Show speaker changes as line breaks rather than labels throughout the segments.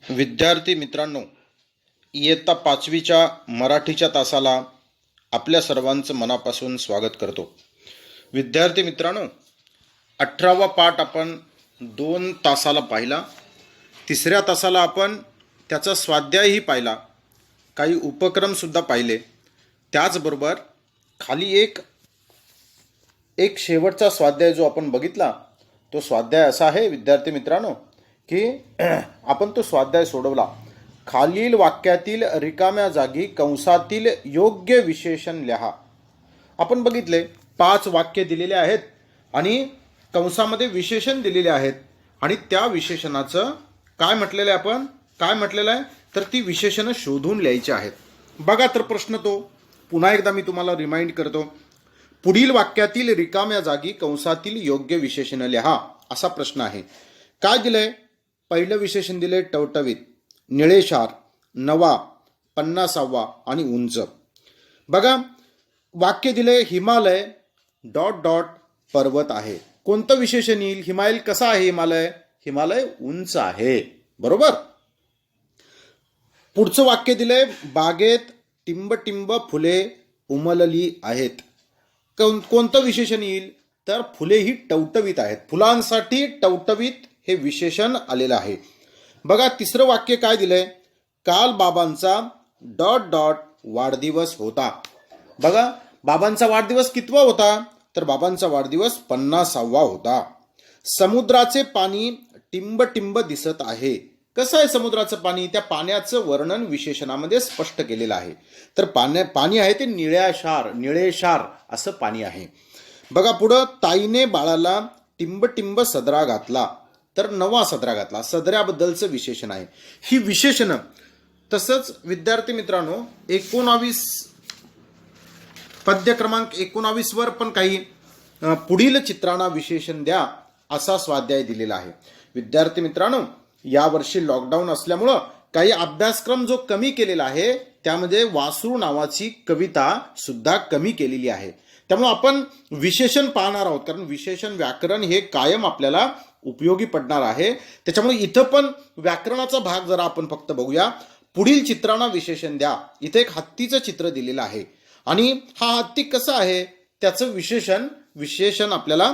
विद्यार्थी मित्रांनो, इयत्ता 5वीच्या मराठीच्या तासाला आपल्या सर्वांचं मनापासून स्वागत करतो. विद्यार्थी मित्रांनो, 18वा पाठ आपण 2 तासाला पाहिला. तिसऱ्या तासाला आपण त्याचा स्वाध्यायही पाहिला, काही उपक्रमसुद्धा पाहिले. त्याचबरोबर खाली एक शेवटचा स्वाध्याय जो आपण बघितला, तो स्वाध्याय असा आहे विद्यार्थी मित्रांनो की आपण तो स्वाध्याय सोडवला. खालील वाक्यातील रिकाम्या जागी कंसातील योग्य विशेषण लिहा. आपण बघितले 5 वाक्य दिलेले आहेत आणि कंसामध्ये विशेषण दिलेले आहेत आणि त्या विशेषणाचं काय म्हटलेलं आहे, आपण काय म्हटलेलं आहे तर ती विशेषणं शोधून लिहायची आहेत. बघा तर प्रश्न तो पुन्हा एकदा मी तुम्हाला रिमाइंड करतो. पुढील वाक्यातील रिकाम्या जागी कंसातील योग्य विशेषण लिहा असा प्रश्न आहे. काय दिलंय? पहिलं विशेषण दिले टवटवीत, निळेशार, नवा, 50वा आणि उंच. बघा वाक्य दिले हिमालय डॉट डॉट पर्वत आहे. कोणतं विशेषण येईल? हिमालय कसा आहे? हिमालय उंच आहे. बरोबर. पुढचं वाक्य दिलंय बागेत टिंब फुले उमलली आहेत. कोणतं विशेषण येईल तर फुले ही टवटवीत आहेत. फुलांसाठी टवटवीत हे विशेषण आलेलं आहे. बघा तिसरं वाक्य काय दिलंय? काल बाबांचा डॉट डॉट वाढदिवस होता. बघा बाबांचा वाढदिवस कितवा होता तर बाबांचा वाढदिवस 50वा होता. समुद्राचे पाणी टिंब दिसत आहे. कसं आहे समुद्राचं पाणी? त्या पाण्याचं वर्णन विशेषणामध्ये स्पष्ट केलेलं आहे. तर पाणी आहे ते निळेशार असं पाणी आहे. बघा पुढं ताईने बाळाला टिंब सदरा घातला तर नवा सदरा घातला. सदऱ्याबद्दलचं विशेषण आहे. ही विशेषणं तसंच विद्यार्थी मित्रांनो 19 पद्य क्रमांक 19 वर पण काही पुढील चित्रांना विशेषण द्या असा स्वाध्याय दिलेला आहे. विद्यार्थी मित्रांनो यावर्षी लॉकडाऊन असल्यामुळं काही अभ्यासक्रम जो कमी केलेला आहे त्यामध्ये वासरू नावाची कविता सुद्धा कमी केलेली आहे. त्यामुळे आपण विशेषण पाहणार आहोत कारण विशेषण व्याकरण हे कायम आपल्याला उपयोगी पडणार आहे. त्याच्यामुळे इथं पण व्याकरणाचा भाग जरा आपण फक्त बघूया. पुढील चित्रांना विशेषण द्या. इथे एक हत्तीचं चित्र दिलेलं आहे आणि हा हत्ती कसा आहे त्याचं विशेषण आपल्याला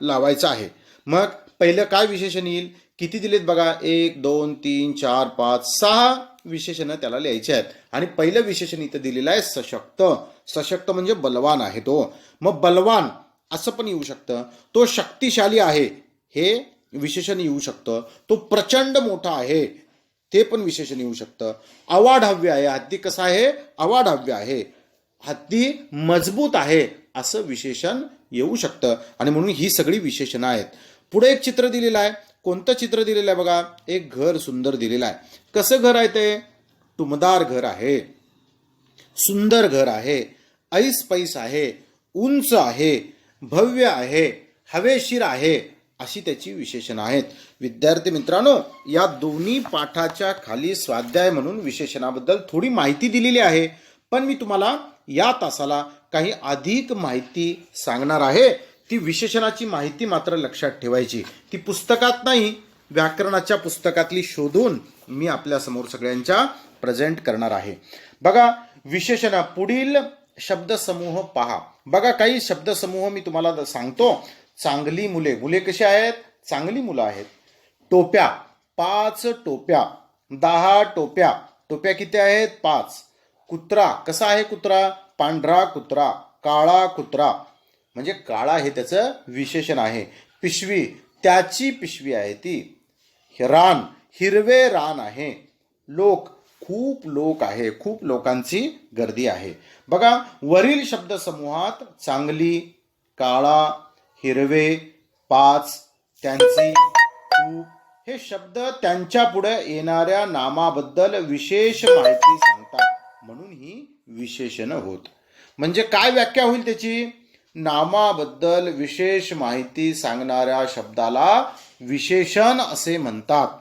लावायचं आहे. मग पहिलं काय विशेषण येईल? किती दिलेत बघा? 1 2 3 4 5 6 विशेषणं त्याला लिहायचे आहेत. आणि पहिलं विशेषण इथं दिलेलं आहे सशक्त. सशक्त म्हणजे बलवान आहे तो. मग बलवान असं पण येऊ शकतं. तो शक्तिशाली आहे हे विशेषण येऊ शकतं. तो प्रचंड मोठा आहे ते पण विशेषण येऊ शकतं. अवाढव्य आहे. हत्ती कसा आहे? अवाढव्य आहे. हत्ती मजबूत आहे असं विशेषण येऊ शकतं. आणि म्हणून ही सगळी विशेषणं आहेत. पुढे एक चित्र दिलेलं आहे. कोणतं चित्र दिलेलं आहे बघा? एक घर सुंदर दिलेलं आहे. कसं घर आहे ते? टुमदार घर आहे, सुंदर घर आहे, ऐस पैस आहे, उंच आहे, भव्य आहे, हवेशीर आहे अशी त्याची विशेषणं आहेत. विद्यार्थी मित्रांनो या दोन्ही पाठाच्या खाली स्वाध्याय म्हणून विशेषणाबद्दल थोडी माहिती दिलेली आहे. पण मी तुम्हाला या तासाला काही अधिक माहिती सांगणार आहे. ती विशेषणाची माहिती मात्र लक्षात ठेवायची. ती पुस्तकात नाही, व्याकरणाच्या पुस्तकातली शोधून मी आपल्या समोर सगळ्यांच्या प्रेझेंट करणार आहे. बघा विशेषण पुढील शब्दसमूह पहा. बघा काही शब्दसमूह मी तुम्हाला सांगतो. चांगली मुले. मुले कशी आहेत? चांगली मुलं आहेत. टोप्या 5 टोप्या, 10 टोप्या. टोप्या किती आहेत? 5. कुत्रा कसा आहे? कुत्रा पांढरा कुत्रा, काळा कुत्रा म्हणजे काळा हे त्याचं विशेषण आहे. पिशवी त्याची पिशवी आहे ती. रान हिरवे रान आहे. लोक खूप लोक आहे, खूप लोकांची गर्दी आहे. बघा वरील शब्दसमूहात चांगली, काळा, हिरवे, 5, त्यांची, खूप हे शब्द त्यांच्या पुढे येणाऱ्या नामाबद्दल विशेष माहिती सांगतात. म्हणून ही विशेषणं होत. म्हणजे काय व्याख्या होईल त्याची? नामाबद्दल विशेष माहिती सांगणाऱ्या शब्दाला विशेषण असे म्हणतात.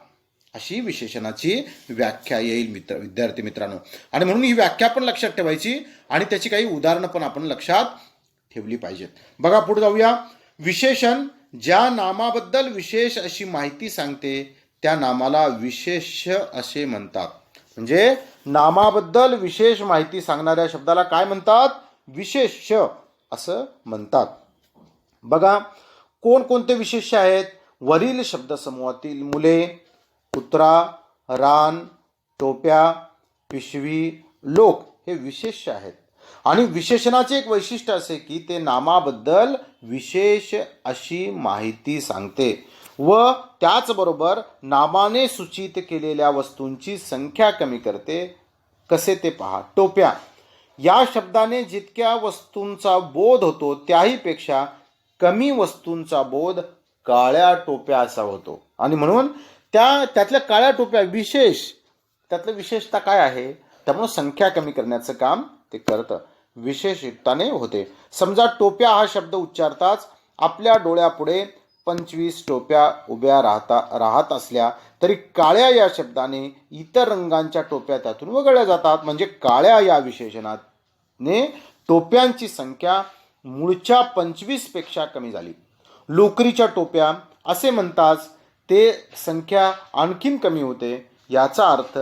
अशी विशेषणाची व्याख्या येईल विद्यार्थी मित्रांनो. आणि म्हणून ही व्याख्या पण लक्षात ठेवायची आणि त्याची काही उदाहरणं पण आपण लक्षात ठेवली पाहिजेत. बघा पुढे जाऊया. विशेषण ज्या नामाबद्दल विशेष अशी माहिती सांगते त्या नामाला विशेष्य असे म्हणतात. म्हणजे नामाबद्दल विशेष माहिती सांगणाऱ्या शब्दाला काय म्हणतात? विशेष्य असं म्हणतात. बघा कोणकोणते विशेष्य आहेत? वरील शब्दसमूहातील मुले, कुत्रा, रान, टोप्या, पिशवी, लोक हे विशेष्य आहेत. आणि विशेषणाचे एक वैशिष्ट्य असे की ते नामाबद्दल विशेष अशी माहिती सांगते व त्याचबरोबर नामाने सूचित केलेल्या वस्तूंची संख्या कमी करते. कसे ते पहा. टोप्या या शब्दाने जितक्या वस्तूंचा बोध होतो त्याहीपेक्षा कमी वस्तूंचा बोध काळ्या टोप्या असा होतो. आणि म्हणून त्यातल्या काळ्या टोप्या त्यातलं विशेषता काय आहे? त्यामुळे संख्या कमी करण्याचं काम ते करतं. विशेषयुक्ताने होते. समजा टोप्या हा शब्द उच्चारताच आपल्या डोळ्यापुढे 25 टोप्या उभ्या राहत असल्या तरी काळ्या या शब्दाने इतर रंगांच्या टोप्या त्यातून वगळल्या जातात. म्हणजे काळ्या या विशेषणाने टोप्यांची संख्या मूळच्या 25 पेक्षा कमी झाली. लोकरीच्या टोप्या असे म्हणताच ते संख्या आणखीन कमी होते. याचा अर्थ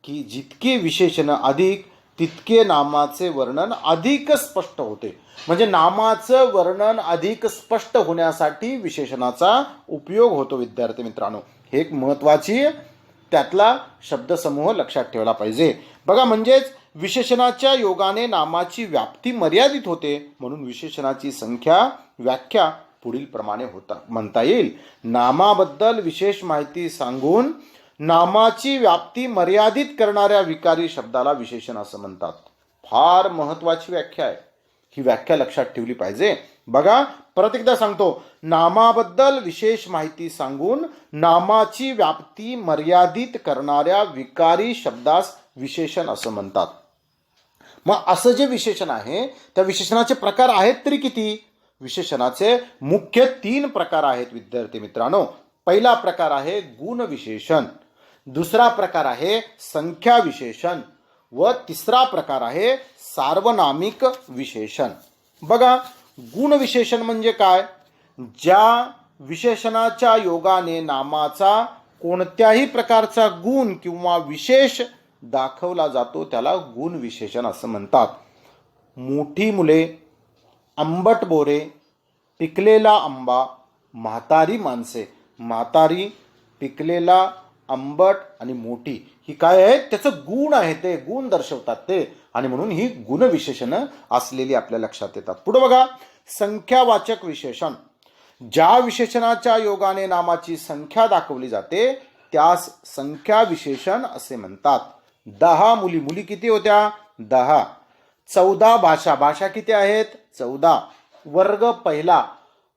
की जितके विशेषण अधिक तितके नामाचे वर्णन अधिक स्पष्ट होते. म्हणजे नामाचं वर्णन अधिक स्पष्ट होण्यासाठी विशेषणाचा उपयोग होतो. विद्यार्थी मित्रांनो, हे एक महत्त्वाची त्यातला शब्दसमूह लक्षात ठेवला पाहिजे. बघा म्हणजेच विशेषणाच्या योगाने नामाची व्याप्ती मर्यादित होते. म्हणून विशेषणाची व्याख्या पुढील प्रमाणे म्हणता येईल. नामाबद्दल विशेष माहिती सांगून नामाची व्याप्ती मर्यादित करणाऱ्या विकारी शब्दाला विशेषण असं म्हणतात. फार महत्वाची व्याख्या आहे. ही व्याख्या लक्षात ठेवली पाहिजे. बघा परत एकदा सांगतो. नामाबद्दल विशेष माहिती सांगून नामाची व्याप्ती मर्यादित करणाऱ्या विकारी शब्दास विशेषण असं म्हणतात. मग असं जे विशेषण आहे त्या विशेषणाचे प्रकार आहेत तरी किती? विशेषणाचे मुख्य 3 प्रकार आहेत विद्यार्थी मित्रांनो. पहिला प्रकार आहे गुण विशेषण, दुसरा प्रकार आहे संख्या विशेषण व तिसरा प्रकार आहे सार्वनामिक विशेषण. बघा गुण विशेषण म्हणजे काय? ज्या विशेषणाच्या योगाने नामाचा कोणत्याही प्रकारचा गुण किंवा विशेष दाखवला जातो त्याला गुण विशेषण असं म्हणतात. मोठी मुले, आंबट बोरे, पिकलेला आंबा, म्हातारी माणसे. म्हातारी, पिकलेला, आंबट आणि मोठी ही काय आहेत? त्याचं गुण आहे, ते गुण दर्शवतात ते. आणि म्हणून ही गुणविशेषणं असलेली आपल्या लक्षात येतात. पुढे बघा संख्यावाचक विशेषण. ज्या विशेषणाच्या योगाने नामाची संख्या दाखवली जाते त्यास संख्या विशेषण असे म्हणतात. 10 मुली. मुली किती होत्या? 10. 14 भाषा. भाषा किती आहेत? 14. वर्ग पहिला.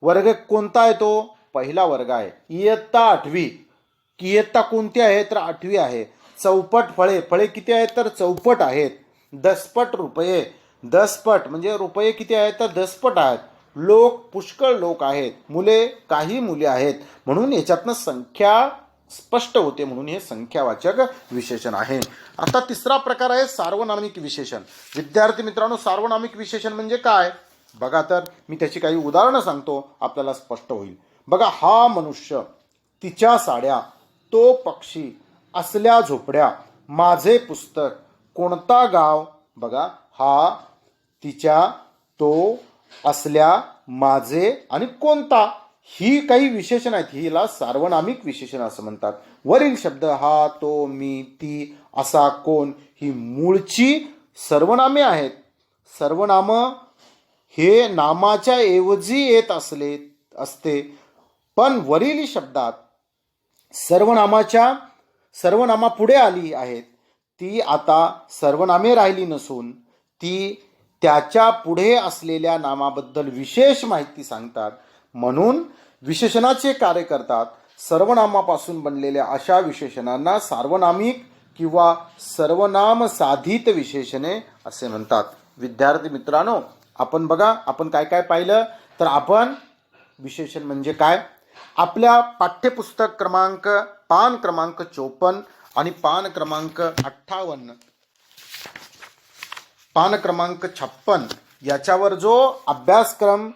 वर्ग कोणता आहे तो? पहिला वर्ग आहे. इयत्ता 8वी. इयत्ता कोणती आहे? तर 8वी आहे. चौपट फळे. फळे किती आहेत? तर चौपट आहेत. दसपट रुपये. दसपट म्हणजे रुपये किती आहेत? तर दसपट आहेत. लोक पुष्कळ लोक आहेत. मुले काही मुले आहेत. म्हणून याच्यातनं संख्या स्पष्ट होते. म्हणून हे संख्यावाचक विशेषण आहे. आता तिसरा प्रकार आहे सार्वनामिक विशेषण. विद्यार्थी मित्रांनो सार्वनामिक विशेषण म्हणजे काय? बघा तर मी त्याची काही उदाहरणं सांगतो आपल्याला स्पष्ट होईल. बघा हा मनुष्य, तिच्या साड्या, तो पक्षी, असल्या झोपड्या, माझे पुस्तक, कोणता गाव. बघा हा, तिच्या, तो, असल्या, माझे आणि कोणता ही काही विशेषण आहेत. हिला सार्वनामिक विशेषण असं म्हणतात. वरील शब्द हा, तो, मी, ती, असा, कोण ही मूळची सर्वनामे आहेत. सर्वनाम हे नामाच्या ऐवजी येत असते. पण वरील शब्दात सर्वनामा पुढे आली आहेत. ती आता सर्वनामे राहिली नसून ती त्याच्या पुढे असलेल्या नामाबद्दल विशेष माहिती सांगतात. म्हणून विशेषणाचे कार्य करतात. सर्वनामापासून बनलेल्या अशा विशेषणांना सार्वनामिक किंवा सर्वनाम साधित विशेषणे असे म्हणतात. विद्यार्थी मित्रांनो आपण बघा आपण काय काय पाहिलं तर आपण विशेषण म्हणजे काय आपल्या पाठ्यपुस्तक पान क्रमांक 54 आणि पान क्रमांक 58 पान क्रमांक 56 याच्यावर जो अभ्यासक्रम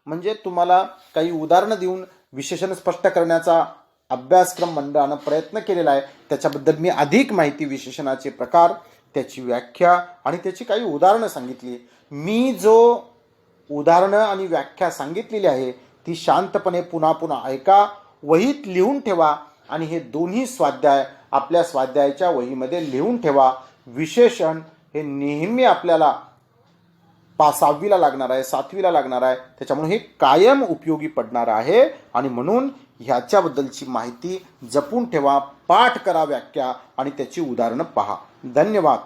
म्हणजे तुम्हाला काही उदाहरणं देऊन विशेषण स्पष्ट करण्याचा अभ्यासक्रम मंडळानं प्रयत्न केलेला आहे. त्याच्याबद्दल मी अधिक माहिती, विशेषणाचे प्रकार, त्याची व्याख्या आणि त्याची काही उदाहरणं सांगितली. मी जो उदाहरणं आणि व्याख्या सांगितलेली आहे ती शांतपणे पुन्हा पुन्हा ऐका, वहीत लिहून ठेवा आणि हे दोन्ही स्वाध्याय आपल्या स्वाध्यायाच्या वहीमध्ये लिहून ठेवा. विशेषण हे नेहमी आपल्याला 6वीला लागणार आहे, 7वीला लागणार आहे. त्याच्यामुळे हे कायम उपयोगी पडणार आहे आणि म्हणून ह्याच्याबद्दलची माहिती जपून ठेवा, पाठ करा व्याख्या आणि त्याची उदाहरणं पहा. धन्यवाद.